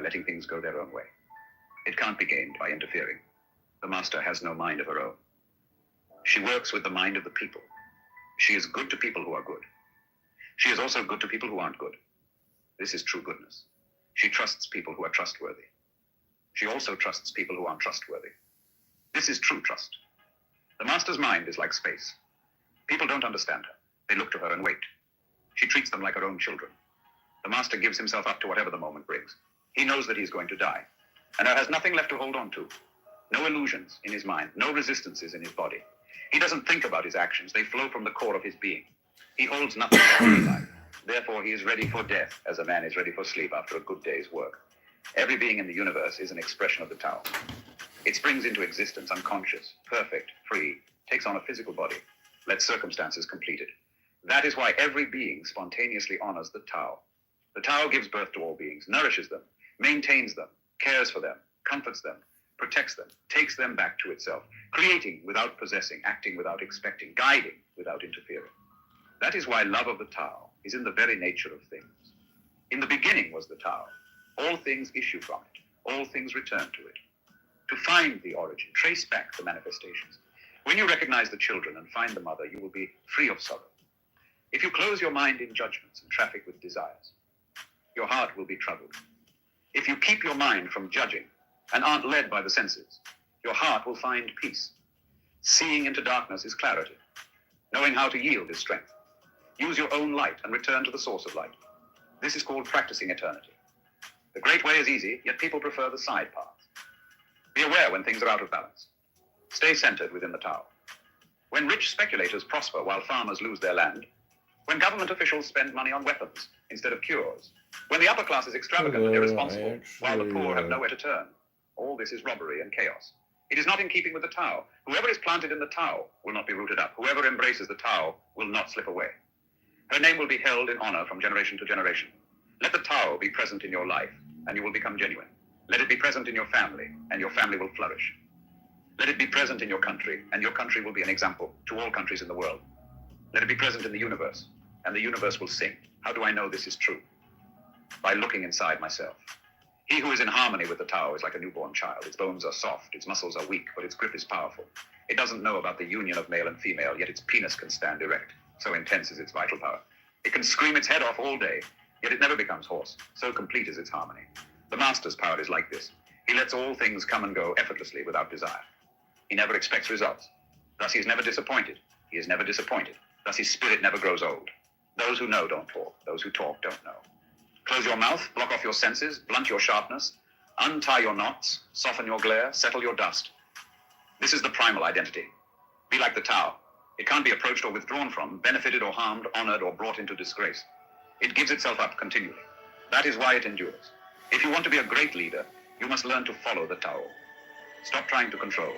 letting things go their own way. It can't be gained by interfering. The master has no mind of her own. She works with the mind of the people. She is good to people who are good. She is also good to people who aren't good. This is true goodness. She trusts people who are trustworthy. She also trusts people who aren't trustworthy. This is true trust. The master's mind is like space. People don't understand her. They look to her and wait. She treats them like her own children. The master gives himself up to whatever the moment brings. He knows that he's going to die, and there has nothing left to hold on to. No illusions in his mind, no resistances in his body. He doesn't think about his actions. They flow from the core of his being. He holds nothing back in his life. Therefore, he is ready for death, as a man is ready for sleep after a good day's work. Every being in the universe is an expression of the Tao. It springs into existence unconscious, perfect, free, takes on a physical body, lets circumstances complete it. That is why every being spontaneously honors the Tao. The Tao gives birth to all beings, nourishes them, maintains them, cares for them, comforts them, protects them, takes them back to itself, creating without possessing, acting without expecting, guiding without interfering. That is why love of the Tao is in the very nature of things. In the beginning was the Tao. All things issue from it. All things return to it. To find the origin, trace back the manifestations. When you recognize the children and find the mother, you will be free of sorrow. If you close your mind in judgments and traffic with desires, your heart will be troubled. If you keep your mind from judging and aren't led by the senses, your heart will find peace. Seeing into darkness is clarity. Knowing how to yield is strength. Use your own light and return to the source of light. This is called practicing eternity. The great way is easy, yet people prefer the side path. Be aware when things are out of balance. Stay centered within the Tao. When rich speculators prosper while farmers lose their land, when government officials spend money on weapons instead of cures, when the upper class is extravagant and irresponsible while the poor have nowhere to turn, all this is robbery and chaos. It is not in keeping with the Tao. Whoever is planted in the Tao will not be rooted up. Whoever embraces the Tao will not slip away. Her name will be held in honor from generation to generation. Let the Tao be present in your life, and you will become genuine. Let it be present in your family, and your family will flourish. Let it be present in your country, and your country will be an example to all countries in the world. Let it be present in the universe, and the universe will sing. How do I know this is true? By looking inside myself. He who is in harmony with the Tao is like a newborn child. Its bones are soft, its muscles are weak, but its grip is powerful. It doesn't know about the union of male and female, yet its penis can stand erect. So intense is its vital power. It can scream its head off all day, yet it never becomes hoarse. So complete is its harmony. The master's power is like this. He lets all things come and go effortlessly without desire. He never expects results. Thus he is never disappointed. He is never disappointed. Thus his spirit never grows old. Those who know don't talk. Those who talk don't know. Close your mouth, block off your senses, blunt your sharpness, untie your knots, soften your glare, settle your dust. This is the primal identity. Be like the Tao. It can't be approached or withdrawn from, benefited or harmed, honored or brought into disgrace. It gives itself up continually. That is why it endures. If you want to be a great leader, you must learn to follow the Tao. Stop trying to control.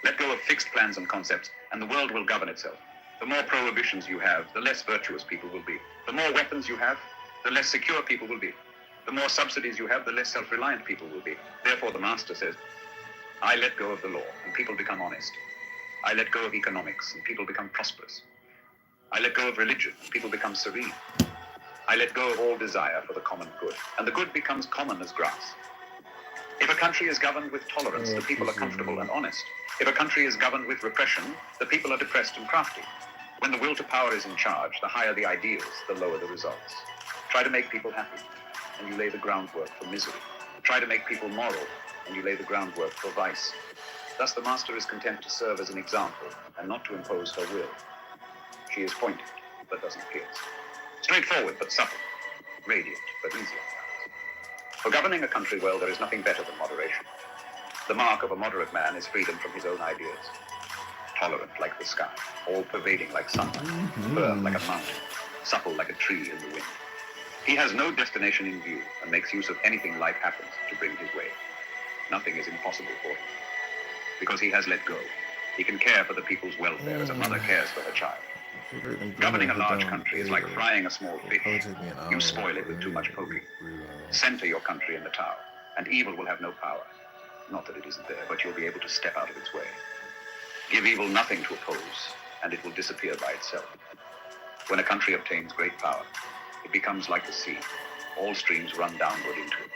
Let go of fixed plans and concepts, and the world will govern itself. The more prohibitions you have, the less virtuous people will be. The more weapons you have, the less secure people will be. The more subsidies you have, the less self-reliant people will be. Therefore, the master says, I let go of the law, and people become honest. I let go of economics, and people become prosperous. I let go of religion, and people become serene. I let go of all desire for the common good, and the good becomes common as grass. If a country is governed with tolerance, the people are comfortable and honest. If a country is governed with repression, the people are depressed and crafty. When the will to power is in charge, the higher the ideals, the lower the results. Try to make people happy, and you lay the groundwork for misery. Try to make people moral, and you lay the groundwork for vice. Thus the master is content to serve as an example, and not to impose her will. She is pointed, but doesn't pierce. Straightforward, but subtle. Radiant, but easy. For governing a country well, there is nothing better than moderation. The mark of a moderate man is freedom from his own ideas. Tolerant like the sky, all-pervading like sunlight, firm like a mountain, supple like a tree in the wind. He has no destination in view and makes use of anything life happens to bring his way. Nothing is impossible for him. Because he has let go, he can care for the people's welfare as a mother cares for her child. Governing a large country is like frying a small fish. You spoil it with too much poking. Center your country in the Tao, and evil will have no power. Not that it isn't there, but you'll be able to step out of its way. Give evil nothing to oppose, and it will disappear by itself. When a country obtains great power, it becomes like the sea. All streams run downward into it.